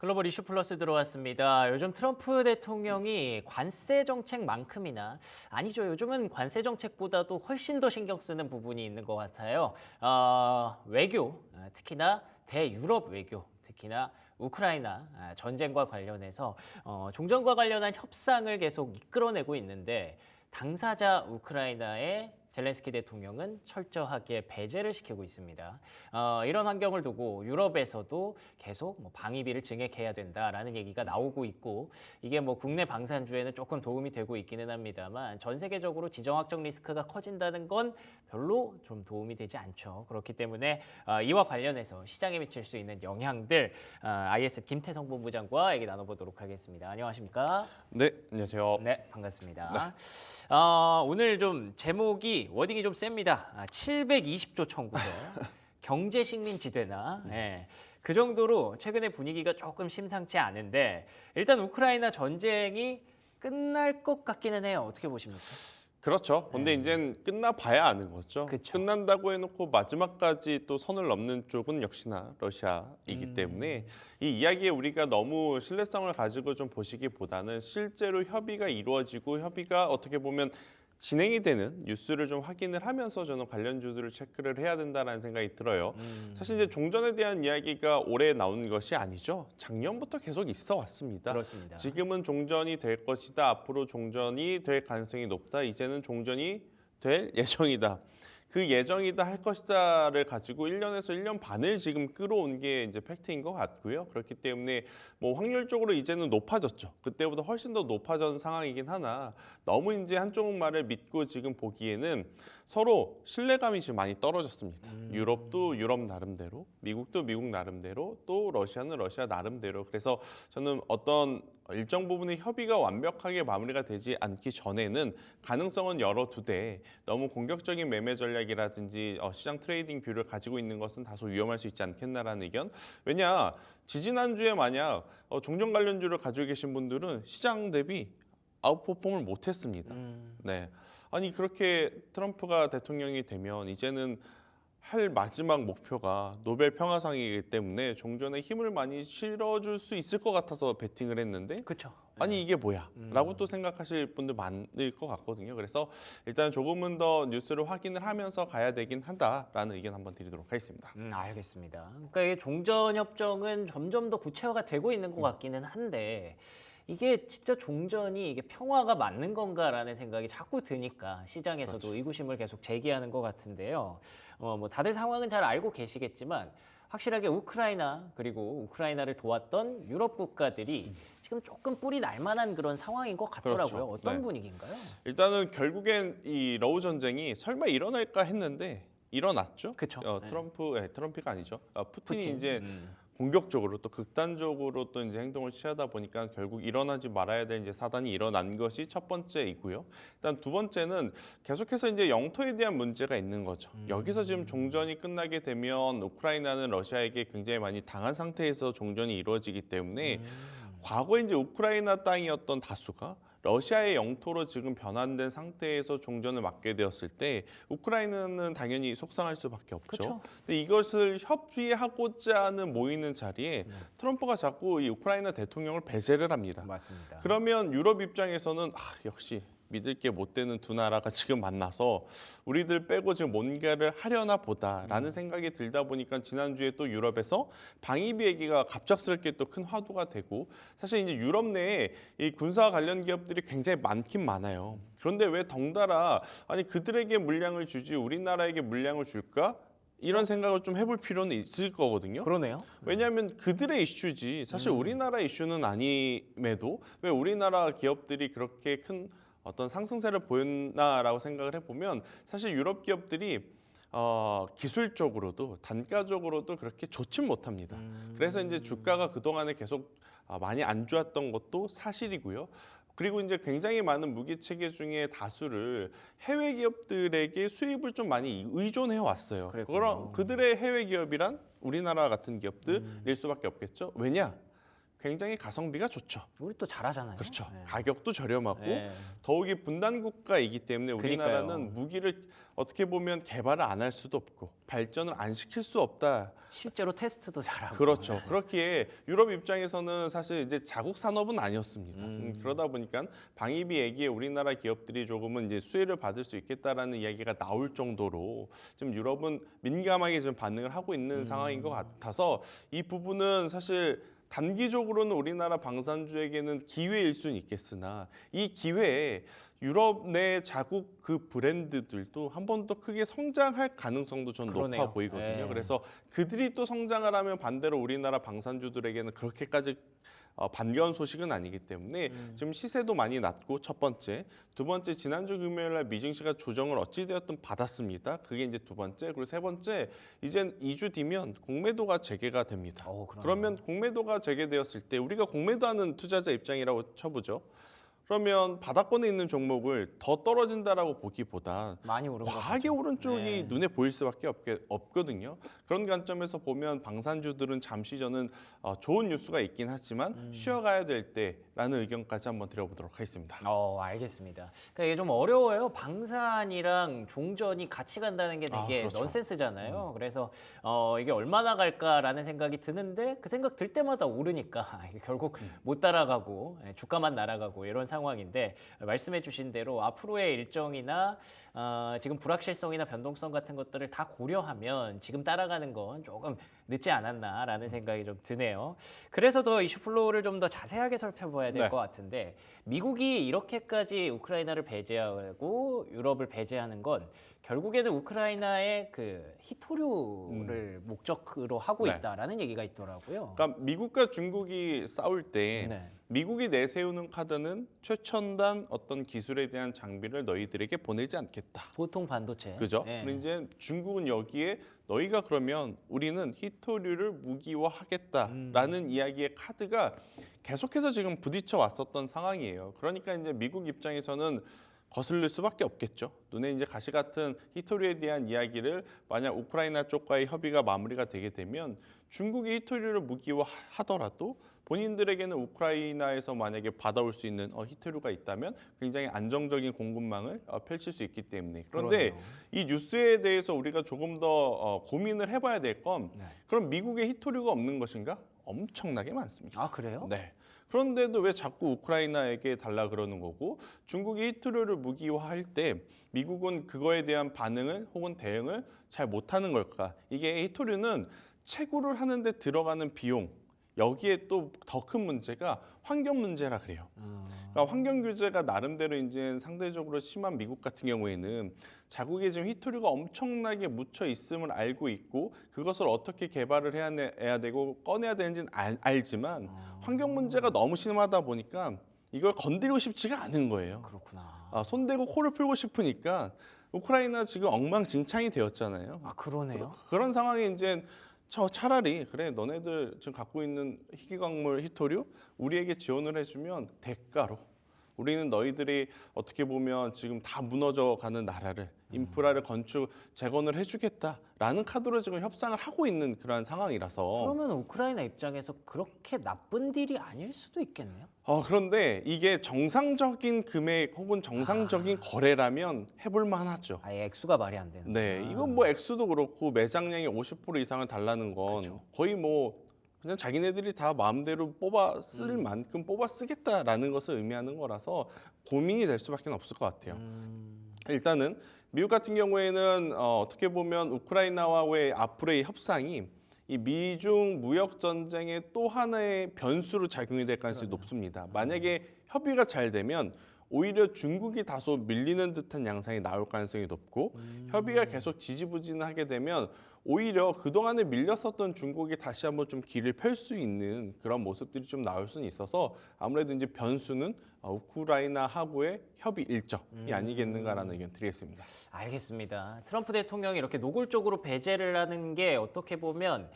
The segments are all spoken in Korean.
글로벌 이슈 플러스 들어왔습니다. 요즘 트럼프 대통령이 관세 정책만큼이나 아니죠. 요즘은 관세 정책보다도 훨씬 더 신경 쓰는 부분이 있는 것 같아요. 외교, 특히나 대유럽 외교, 특히나 우크라이나 전쟁과 관련해서 종전과 관련한 협상을 계속 이끌어내고 있는데 당사자 우크라이나의 젤렌스키 대통령은 철저하게 배제를 시키고 있습니다. 이런 환경을 두고 유럽에서도 계속 방위비를 증액해야 된다라는 얘기가 나오고 있고 이게 국내 방산주에는 조금 도움이 되고 있기는 합니다만 전 세계적으로 지정학적 리스크가 커진다는 건 별로 좀 도움이 되지 않죠. 그렇기 때문에 이와 관련해서 시장에 미칠 수 있는 영향들 IS 김태성 본부장과 얘기 나눠보도록 하겠습니다. 안녕하십니까? 네, 안녕하세요. 네, 반갑습니다. 오늘 좀 제목이 워딩이 좀 셉니다. 720조 청구서, 경제식민지대나 그 정도로 최근에 분위기가 조금 심상치 않은데 일단 우크라이나 전쟁이 끝날 것 같기는 해요. 어떻게 보십니까? 그렇죠. 근데 이젠 끝나봐야 아는 거죠. 그쵸. 끝난다고 해놓고 마지막까지 또 선을 넘는 쪽은 역시나 러시아이기 때문에 이 이야기에 우리가 너무 신뢰성을 가지고 좀 보시기보다는 실제로 협의가 이루어지고 협의가 어떻게 보면 진행이 되는 뉴스를 좀 확인을 하면서 저는 관련주들을 체크를 해야 된다는 생각이 들어요. 사실 이제 종전에 대한 이야기가 올해 나온 것이 아니죠. 작년부터 계속 있어 왔습니다. 그렇습니다. 지금은 종전이 될 것이다. 앞으로 종전이 될 가능성이 높다. 이제는 종전이 될 예정이다. 그 예정이다 할 것이다를 가지고 1년에서 1년 반을 지금 끌어온 게 이제 팩트인 것 같고요. 그렇기 때문에 확률적으로 이제는 높아졌죠. 그때보다 훨씬 더 높아진 상황이긴 하나 너무 이제 한쪽 말을 믿고 지금 보기에는 서로 신뢰감이 지금 많이 떨어졌습니다. 유럽도 유럽 나름대로, 미국도 미국 나름대로, 또 러시아는 러시아 나름대로. 그래서 저는 어떤 일정 부분의 협의가 완벽하게 마무리가 되지 않기 전에는 가능성은 열어두되 너무 공격적인 매매 전략이라든지 시장 트레이딩 뷰를 가지고 있는 것은 다소 위험할 수 있지 않겠나라는 의견. 왜냐, 지지난주에 만약 종전 관련주를 가지고 계신 분들은 시장 대비 아웃퍼폼을 못했습니다. 네, 아니 그렇게 트럼프가 대통령이 되면 이제는 할 마지막 목표가 노벨 평화상이기 때문에 종전에 힘을 많이 실어줄 수 있을 것 같아서 베팅을 했는데 그렇죠. 아니 이게 뭐야? 라고 또 생각하실 분들 많을 것 같거든요. 그래서 일단 조금은 더 뉴스를 확인을 하면서 가야 되긴 한다라는 의견 한번 드리도록 하겠습니다. 알겠습니다. 그러니까 이게 종전 협정은 점점 더 구체화가 되고 있는 것 같기는 한데 이게 진짜 종전이 이게 평화가 맞는 건가라는 생각이 자꾸 드니까 시장에서도 그렇죠. 의구심을 계속 제기하는 것 같은데요. 다들 상황은 잘 알고 계시겠지만 확실하게 우크라이나 그리고 우크라이나를 도왔던 유럽 국가들이 지금 조금 뿔이 날 만한 그런 상황인 것 같더라고요. 그렇죠. 어떤 네. 분위기인가요? 일단은 결국엔 이 러우 전쟁이 설마 일어날까 했는데 일어났죠. 그쵸. 트럼프가 아니죠. 푸틴이 푸틴. 이제 공격적으로 또 극단적으로 또 이제 행동을 취하다 보니까 결국 일어나지 말아야 될 이제 사단이 일어난 것이 첫 번째이고요. 일단 두 번째는 계속해서 이제 영토에 대한 문제가 있는 거죠. 여기서 지금 종전이 끝나게 되면 우크라이나는 러시아에게 굉장히 많이 당한 상태에서 종전이 이루어지기 때문에 과거에 이제 우크라이나 땅이었던 다수가 러시아의 영토로 지금 변환된 상태에서 종전을 맞게 되었을 때 우크라이나는 당연히 속상할 수밖에 없죠. 그쵸. 근데 이것을 협의하고자 하는 모이는 자리에 트럼프가 자꾸 이 우크라이나 대통령을 배제를 합니다. 맞습니다. 그러면 유럽 입장에서는 역시 믿을 게 못 되는 두 나라가 지금 만나서 우리들 빼고 지금 뭔가를 하려나 보다라는 생각이 들다 보니까 지난주에 또 유럽에서 방위비 얘기가 갑작스럽게 또 큰 화두가 되고 사실 이제 유럽 내에 이 군사 관련 기업들이 굉장히 많긴 많아요. 그런데 왜 덩달아 아니 그들에게 물량을 주지 우리나라에게 물량을 줄까? 이런 생각을 좀 해볼 필요는 있을 거거든요. 그러네요. 왜냐하면 그들의 이슈지 사실 우리나라 이슈는 아님에도 왜 우리나라 기업들이 그렇게 큰 어떤 상승세를 보였나라고 생각을 해보면 사실 유럽 기업들이 기술적으로도 단가적으로도 그렇게 좋진 못합니다. 그래서 이제 주가가 그동안에 계속 많이 안 좋았던 것도 사실이고요. 그리고 이제 굉장히 많은 무기 체계 중에 다수를 해외 기업들에게 수입을 좀 많이 의존해 왔어요. 그랬군요. 그들의 해외 기업이란 우리나라 같은 기업들일 수밖에 없겠죠. 왜냐? 굉장히 가성비가 좋죠. 우리 또 잘하잖아요. 그렇죠. 네. 가격도 저렴하고 네. 더욱이 분단 국가이기 때문에 우리나라는 그러니까요. 무기를 어떻게 보면 개발을 안 할 수도 없고 발전을 안 시킬 수 없다. 실제로 테스트도 잘하고. 그렇죠. 그렇기에 유럽 입장에서는 사실 이제 자국 산업은 아니었습니다. 그러다 보니까 방위비 얘기에 우리나라 기업들이 조금은 이제 수혜를 받을 수 있겠다라는 이야기가 나올 정도로 지금 유럽은 민감하게 좀 반응을 하고 있는 상황인 것 같아서 이 부분은 사실 단기적으로는 우리나라 방산주에게는 기회일 수는 있겠으나 이 기회에 유럽 내 자국 그 브랜드들도 한 번 더 크게 성장할 가능성도 전 그러네요. 높아 보이거든요. 네. 그래서 그들이 또 성장을 하면 반대로 우리나라 방산주들에게는 그렇게까지 반가운 소식은 아니기 때문에 지금 시세도 많이 낮고 첫 번째, 두 번째 지난주 금요일 날 미증시가 조정을 어찌되었든 받았습니다. 그게 이제 두 번째, 그리고 세 번째 이젠 2주 뒤면 공매도가 재개가 됩니다. 그러네요. 그러면 공매도가 재개되었을 때 우리가 공매도하는 투자자 입장이라고 쳐보죠. 그러면 바닥권에 있는 종목을 더 떨어진다라고 보기보다 많이 오른 거 과하게 같아요. 오른 쪽이 네. 눈에 보일 수밖에 없거든요. 그런 관점에서 보면 방산주들은 잠시 저는 좋은 뉴스가 있긴 하지만 쉬어가야 될 때라는 의견까지 한번 드려보도록 하겠습니다. 알겠습니다. 그러니까 이게 좀 어려워요. 방산이랑 종전이 같이 간다는 게 되게 그렇죠. 넌센스잖아요. 그래서 이게 얼마나 갈까라는 생각이 드는데 그 생각 들 때마다 오르니까 이게 결국 못 따라가고 주가만 날아가고 이런 상황인데 말씀해주신 대로 앞으로의 일정이나 지금 불확실성이나 변동성 같은 것들을 다 고려하면 지금 따라가는 건 조금 늦지 않았나라는 생각이 좀 드네요. 그래서 더 이슈 플로우를 좀 더 자세하게 살펴봐야 될 것 같은데 미국이 이렇게까지 우크라이나를 배제하고 유럽을 배제하는 건 결국에는 우크라이나의 그 히토류를 목적으로 하고 네. 있다라는 얘기가 있더라고요. 그러니까 미국과 중국이 싸울 때 네. 미국이 내세우는 카드는 최첨단 어떤 기술에 대한 장비를 너희들에게 보내지 않겠다. 보통 반도체. 그죠? 네. 근데 이제 중국은 여기에 너희가 그러면 우리는 히토류를 무기화하겠다라는 이야기의 카드가 계속해서 지금 부딪혀 왔었던 상황이에요. 그러니까 이제 미국 입장에서는 거슬릴 수밖에 없겠죠. 눈에 이제 가시 같은 히토류에 대한 이야기를 만약 우크라이나 쪽과의 협의가 마무리가 되게 되면 중국이 히토류를 무기화하더라도 본인들에게는 우크라이나에서 만약에 받아올 수 있는 히토류가 있다면 굉장히 안정적인 공급망을 펼칠 수 있기 때문에 그런데 그러네요. 이 뉴스에 대해서 우리가 조금 더 고민을 해봐야 될 건 그럼 미국에 히토류가 없는 것인가? 엄청나게 많습니다. 아 그래요? 네. 그런데도 왜 자꾸 우크라이나에게 달라 그러는 거고 중국이 히토류를 무기화할 때 미국은 그거에 대한 반응을 혹은 대응을 잘 못하는 걸까? 이게 히토류는 채굴을 하는데 들어가는 비용 여기에 또 더 큰 문제가 환경 문제라 그래요. 그러니까 환경 규제가 나름대로 이제 상대적으로 심한 미국 같은 경우에는 자국에 지금 히토류가 엄청나게 묻혀 있음을 알고 있고 그것을 어떻게 개발을 해야 되고 꺼내야 되는지는 알지만 환경 문제가 너무 심하다 보니까 이걸 건드리고 싶지가 않은 거예요. 그렇구나. 손대고 코를 풀고 싶으니까 우크라이나 지금 엉망진창이 되었잖아요. 아 그러네요. 그런 상황에 이제 차라리 그래 너네들 지금 갖고 있는 희귀광물 히토류 우리에게 지원을 해주면 대가로 우리는 너희들이 어떻게 보면 지금 다 무너져가는 나라를 인프라를 건축 재건을 해주겠다라는 카드로 지금 협상을 하고 있는 그러한 상황이라서 그러면 우크라이나 입장에서 그렇게 나쁜 딜이 아닐 수도 있겠네요. 그런데 이게 정상적인 금액 혹은 정상적인 거래라면 해볼 만하죠. 아예 액수가 말이 안 되는. 네, 이건 뭐 액수도 그렇고 매장량의 50% 이상을 달라는 건 그쵸. 거의 뭐 그냥 자기네들이 다 마음대로 뽑아 쓸 만큼 뽑아 쓰겠다라는 것을 의미하는 거라서 고민이 될 수밖에 없을 것 같아요. 일단은 미국 같은 경우에는 어떻게 보면 우크라이나와의 앞으로의 협상이 이 미중 무역 전쟁의 또 하나의 변수로 작용이 될 가능성이 높습니다. 만약에 협의가 잘 되면 오히려 중국이 다소 밀리는 듯한 양상이 나올 가능성이 높고 협의가 계속 지지부진하게 되면 오히려 그동안에 밀렸었던 중국이 다시 한번 좀 길을 펼 수 있는 그런 모습들이 좀 나올 수는 있어서 아무래도 이제 변수는 우크라이나하고의 협의 일정이 아니겠는가라는 의견 드리겠습니다. 알겠습니다. 트럼프 대통령이 이렇게 노골적으로 배제를 하는 게 어떻게 보면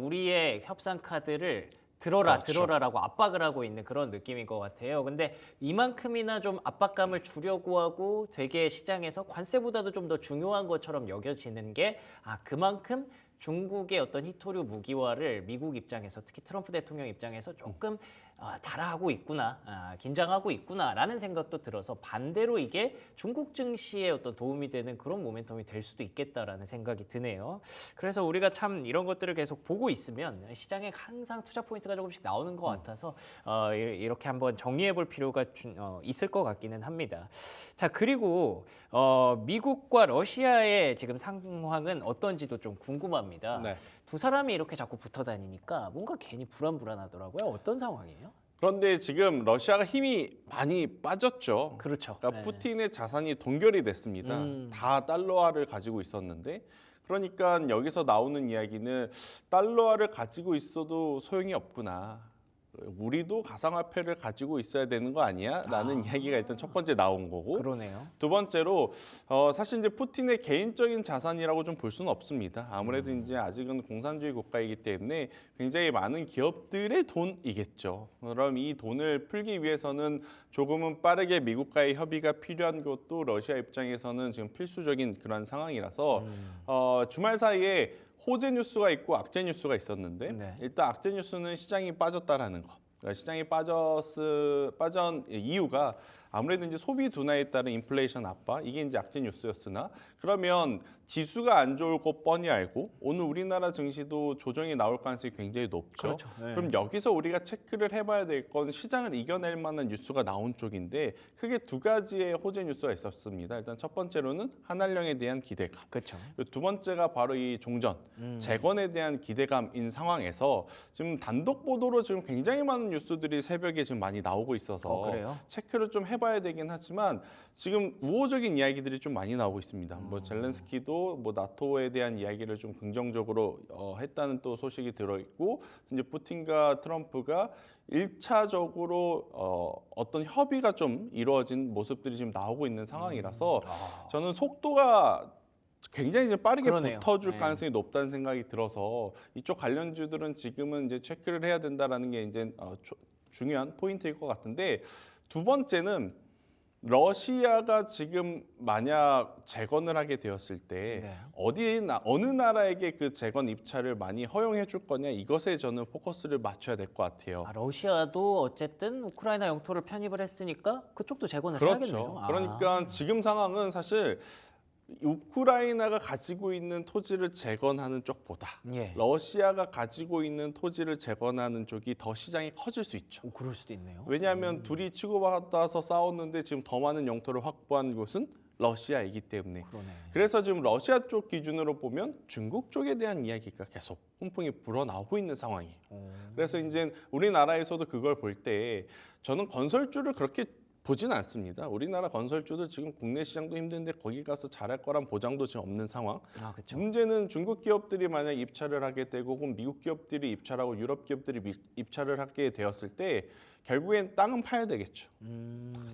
우리의 협상 카드를 그렇죠. 들어라라고 압박을 하고 있는 그런 느낌인 것 같아요. 근데 이만큼이나 좀 압박감을 주려고 하고 되게 시장에서 관세보다도 좀 더 중요한 것처럼 여겨지는 게 그만큼 중국의 어떤 히토류 무기화를 미국 입장에서 특히 트럼프 대통령 입장에서 조금 달아하고 있구나, 긴장하고 있구나라는 생각도 들어서 반대로 이게 중국 증시에 어떤 도움이 되는 그런 모멘텀이 될 수도 있겠다라는 생각이 드네요. 그래서 우리가 참 이런 것들을 계속 보고 있으면 시장에 항상 투자 포인트가 조금씩 나오는 것 같아서 이렇게 한번 정리해 볼 필요가 있을 것 같기는 합니다. 자, 그리고 미국과 러시아의 지금 상황은 어떤지도 좀 궁금합니다. 네. 두 사람이 이렇게 자꾸 붙어 다니니까 뭔가 괜히 불안불안하더라고요. 어떤 상황이에요? 그런데 지금 러시아가 힘이 많이 빠졌죠. 그렇죠. 그러니까 네. 푸틴의 자산이 동결이 됐습니다. 다 달러화를 가지고 있었는데 그러니까 여기서 나오는 이야기는 달러화를 가지고 있어도 소용이 없구나. 우리도 가상화폐를 가지고 있어야 되는 거 아니야? 라는 이야기가 일단 첫 번째 나온 거고 그러네요. 두 번째로 사실 이제 푸틴의 개인적인 자산이라고 좀 볼 수는 없습니다. 아무래도 이제 아직은 공산주의 국가이기 때문에 굉장히 많은 기업들의 돈이겠죠. 그럼 이 돈을 풀기 위해서는 조금은 빠르게 미국과의 협의가 필요한 것도 러시아 입장에서는 지금 필수적인 그런 상황이라서 주말 사이에 호재 뉴스가 있고 악재 뉴스가 있었는데 네. 일단 악재 뉴스는 시장이 빠졌다라는 거. 그러니까 시장이 빠진 이유가 아무래도 이제 소비 둔화에 따른 인플레이션 압박 이게 이제 악재 뉴스였으나 그러면 지수가 안 좋을 거 뻔히 알고 오늘 우리나라 증시도 조정이 나올 가능성이 굉장히 높죠. 그렇죠. 네. 그럼 여기서 우리가 체크를 해봐야 될 건 시장을 이겨낼 만한 뉴스가 나온 쪽인데 크게 두 가지의 호재 뉴스가 있었습니다. 일단 첫 번째로는 한알령에 대한 기대감. 그렇죠. 두 번째가 바로 이 종전, 재건에 대한 기대감인 상황에서 지금 단독 보도로 지금 굉장히 많은 뉴스들이 새벽에 지금 많이 나오고 있어서 그래요? 체크를 좀 해봐야 되긴 하지만 지금 우호적인 이야기들이 좀 많이 나오고 있습니다. 뭐 젤렌스키도 뭐 나토에 대한 이야기를 좀 긍정적으로 했다는 또 소식이 들어있고 이제 푸틴과 트럼프가 1차적으로 어떤 협의가 좀 이루어진 모습들이 지금 나오고 있는 상황이라서 저는 속도가 굉장히 이제 빠르게 그러네요. 붙어줄 네. 가능성이 높다는 생각이 들어서 이쪽 관련주들은 지금은 이제 체크를 해야 된다라는 게 이제 중요한 포인트일 것 같은데 두 번째는 러시아가 지금 만약 재건을 하게 되었을 때 네. 어느 나라에게 그 재건 입찰을 많이 허용해 줄 거냐 이것에 저는 포커스를 맞춰야 될 것 같아요. 러시아도 어쨌든 우크라이나 영토를 편입을 했으니까 그쪽도 재건을 그렇죠. 해야겠네요. 그러니까 지금 상황은 사실 우크라이나가 가지고 있는 토지를 재건하는 쪽보다 예. 러시아가 가지고 있는 토지를 재건하는 쪽이 더 시장이 커질 수 있죠. 그럴 수도 있네요. 왜냐하면 둘이 치고받아서 싸웠는데 지금 더 많은 영토를 확보한 곳은 러시아이기 때문에. 그러네. 그래서 지금 러시아 쪽 기준으로 보면 중국 쪽에 대한 이야기가 계속 훈풍이 불어나오고 있는 상황이에요. 그래서 이제 우리나라에서도 그걸 볼 때 저는 건설주를 그렇게 보지는 않습니다. 우리나라 건설주들 지금 국내 시장도 힘든데 거기 가서 잘할 거란 보장도 지금 없는 상황. 그렇죠. 문제는 중국 기업들이 만약 입찰을 하게 되고 혹은 미국 기업들이 입찰하고 유럽 기업들이 입찰을 하게 되었을 때 결국엔 땅은 파야 되겠죠.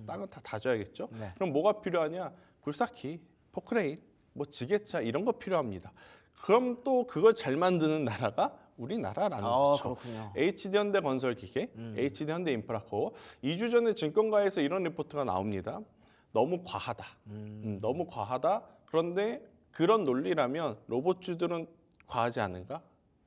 땅은 다 다져야겠죠. 네. 그럼 뭐가 필요하냐? 굴삭기, 포크레인, 뭐 지게차 이런 거 필요합니다. 그럼 또 그걸 잘 만드는 나라가 우리나라라는 거죠. 그렇군요. HD현대 건설기계, HD현대 인프라코 2주 전에 증권가에서 이런 리포트가 나옵니다. 너무 과하다. 너무 과하다. 그런데 그런 논리라면 로봇주들은 과하지 않은가?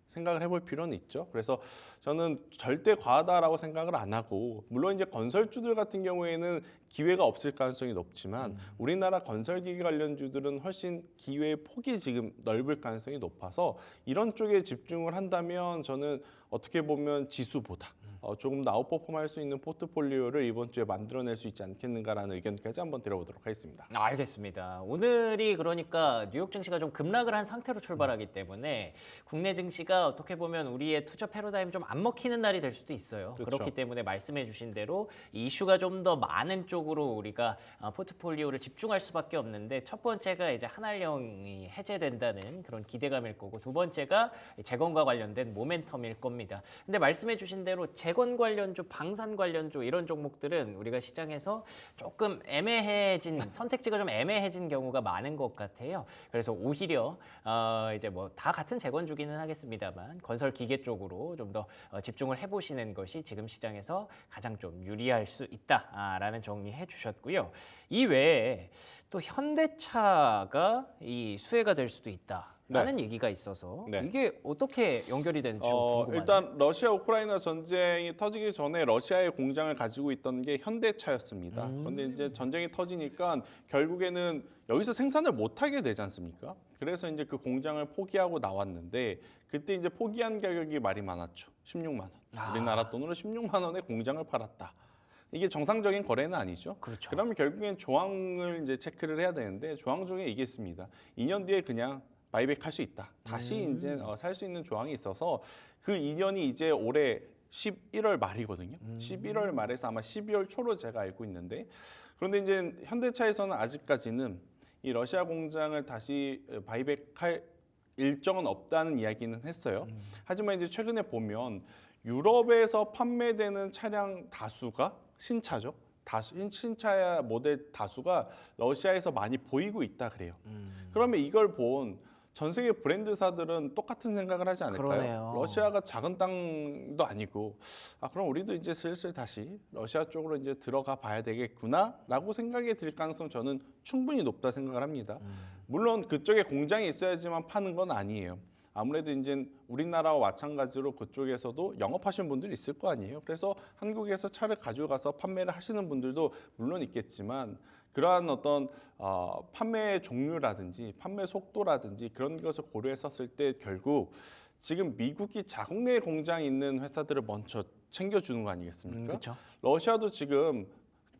생각을 해볼 필요는 있죠. 그래서 저는 절대 과하다라고 생각을 안 하고 물론 이제 건설주들 같은 경우에는 기회가 없을 가능성이 높지만 우리나라 건설기계 관련주들은 훨씬 기회의 폭이 지금 넓을 가능성이 높아서 이런 쪽에 집중을 한다면 저는 어떻게 보면 지수보다 조금 더 아웃퍼폼할 수 있는 포트폴리오를 이번 주에 만들어낼 수 있지 않겠는가라는 의견까지 한번 들어보도록 하겠습니다. 알겠습니다. 오늘이 그러니까 뉴욕 증시가 좀 급락을 한 상태로 출발하기 때문에 국내 증시가 어떻게 보면 우리의 투자 패러다임이 좀 안 먹히는 날이 될 수도 있어요. 그렇죠. 그렇기 때문에 말씀해 주신 대로 이 이슈가 좀 더 많은 쪽으로 우리가 포트폴리오를 집중할 수밖에 없는데 첫 번째가 이제 한알령이 해제된다는 그런 기대감일 거고 두 번째가 재건과 관련된 모멘텀일 겁니다. 근데 말씀해 주신 대로 재건 관련주, 방산 관련주 이런 종목들은 우리가 시장에서 조금 애매해진 선택지가 좀 애매해진 경우가 많은 것 같아요. 그래서 오히려 이제 뭐 다 같은 재건주기는 하겠습니다만 건설 기계 쪽으로 좀 더 집중을 해보시는 것이 지금 시장에서 가장 좀 유리할 수 있다라는 정리해 주셨고요. 이 외에 또 현대차가 이 수혜가 될 수도 있다. 라는 얘기가 있어서 네. 이게 어떻게 연결이 되는지 좀 궁금하네요. 일단 러시아 우크라이나 전쟁이 터지기 전에 러시아의 공장을 가지고 있던 게 현대차였습니다. 그런데 이제 전쟁이 터지니까 결국에는 여기서 생산을 못 하게 되지 않습니까? 그래서 이제 그 공장을 포기하고 나왔는데 그때 이제 포기한 가격이 말이 많았죠. 16만 원. 우리나라 돈으로 16만 원에 공장을 팔았다. 이게 정상적인 거래는 아니죠. 그렇죠. 그러면 결국엔 조항을 이제 체크를 해야 되는데 조항 중에 이게 있습니다. 2년 뒤에 그냥 바이백 할 수 있다. 다시 이제 살 수 있는 조항이 있어서 그 2년이 이제 올해 11월 말이거든요. 11월 말에서 아마 12월 초로 제가 알고 있는데 그런데 이제 현대차에서는 아직까지는 이 러시아 공장을 다시 바이백할 일정은 없다는 이야기는 했어요. 하지만 이제 최근에 보면 유럽에서 판매되는 차량 다수가 신차죠. 신차 모델 다수가 러시아에서 많이 보이고 있다 그래요. 그러면 이걸 본 전 세계 브랜드사들은 똑같은 생각을 하지 않을까요? 그러네요. 러시아가 작은 땅도 아니고 그럼 우리도 이제 슬슬 다시 러시아 쪽으로 이제 들어가 봐야 되겠구나라고 생각이 들 가능성 저는 충분히 높다 생각을 합니다. 물론 그쪽에 공장이 있어야지만 파는 건 아니에요. 아무래도 이제 우리나라와 마찬가지로 그쪽에서도 영업하시는 분들이 있을 거 아니에요. 그래서 한국에서 차를 가져가서 판매를 하시는 분들도 물론 있겠지만 그러한 어떤 판매 종류라든지 판매 속도라든지 그런 것을 고려했었을 때 결국 지금 미국이 자국 내 공장이 있는 회사들을 먼저 챙겨주는 거 아니겠습니까? 그렇죠. 러시아도 지금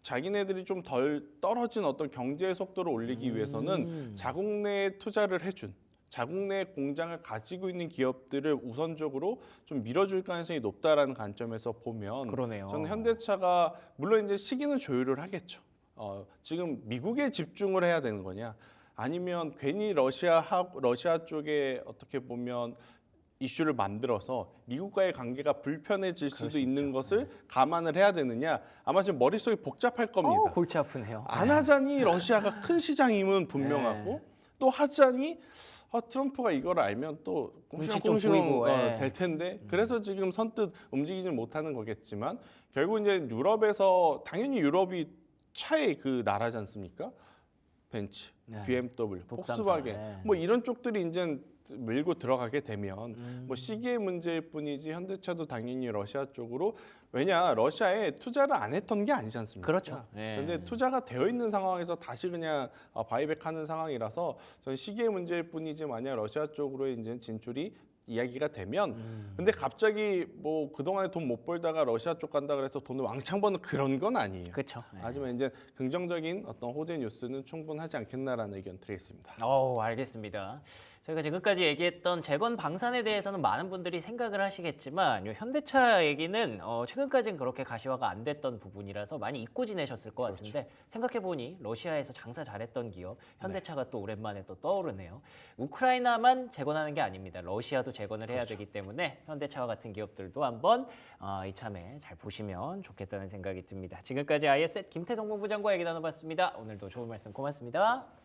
자기네들이 좀 덜 떨어진 어떤 경제 속도를 올리기 위해서는 자국 내에 투자를 해준 자국 내 공장을 가지고 있는 기업들을 우선적으로 좀 밀어줄 가능성이 높다라는 관점에서 보면 그러네요. 저는 현대차가 물론 이제 시기는 조율을 하겠죠. 지금 미국에 집중을 해야 되는 거냐 아니면 괜히 러시아 쪽에 어떻게 보면 이슈를 만들어서 미국과의 관계가 불편해질 수도 있는 것을 감안을 해야 되느냐 아마 지금 머릿속이 복잡할 겁니다. 골치 아프네요. 안 하자니 러시아가 큰 시장임은 분명하고 또 하자니 트럼프가 이걸 알면 또 눈치 좀 꽁시렁꽁시렁 보이고, 될 텐데 그래서 지금 선뜻 움직이지는 못하는 거겠지만 결국 이제 유럽에서 당연히 유럽이 차의 그 나라지 않습니까? 벤츠, BMW, 독삼사, 폭스바겐 뭐 이런 쪽들이 이제 밀고 들어가게 되면 뭐 시기의 문제일 뿐이지 현대차도 당연히 러시아 쪽으로 왜냐 러시아에 투자를 안 했던 게 아니지 않습니까? 그렇죠. 그런데 투자가 되어 있는 상황에서 다시 그냥 바이백하는 상황이라서 저는 시기의 문제일 뿐이지 만약 러시아 쪽으로 이제 진출이 이야기가 되면 근데 갑자기 뭐 그동안에 돈 못 벌다가 러시아 쪽 간다 그래서 돈을 왕창 버는 그런 건 아니에요. 그렇죠. 하지만 이제 긍정적인 어떤 호재 뉴스는 충분하지 않겠나라는 의견 드리겠습니다. 알겠습니다. 저희가 지금까지 얘기했던 재건 방산에 대해서는 많은 분들이 생각을 하시겠지만 요 현대차 얘기는 최근까지는 그렇게 가시화가 안 됐던 부분이라서 많이 잊고 지내셨을 것 같은데 생각해보니 러시아에서 장사 잘했던 기업 현대차가 또 오랜만에 또 떠오르네요. 우크라이나만 재건하는 게 아닙니다. 러시아도 재건을 해야 되기 때문에 현대차와 같은 기업들도 한번 이참에 잘 보시면 좋겠다는 생각이 듭니다. 지금까지 ISET 김태성 본부장과 얘기 나눠봤습니다. 오늘도 좋은 말씀 고맙습니다.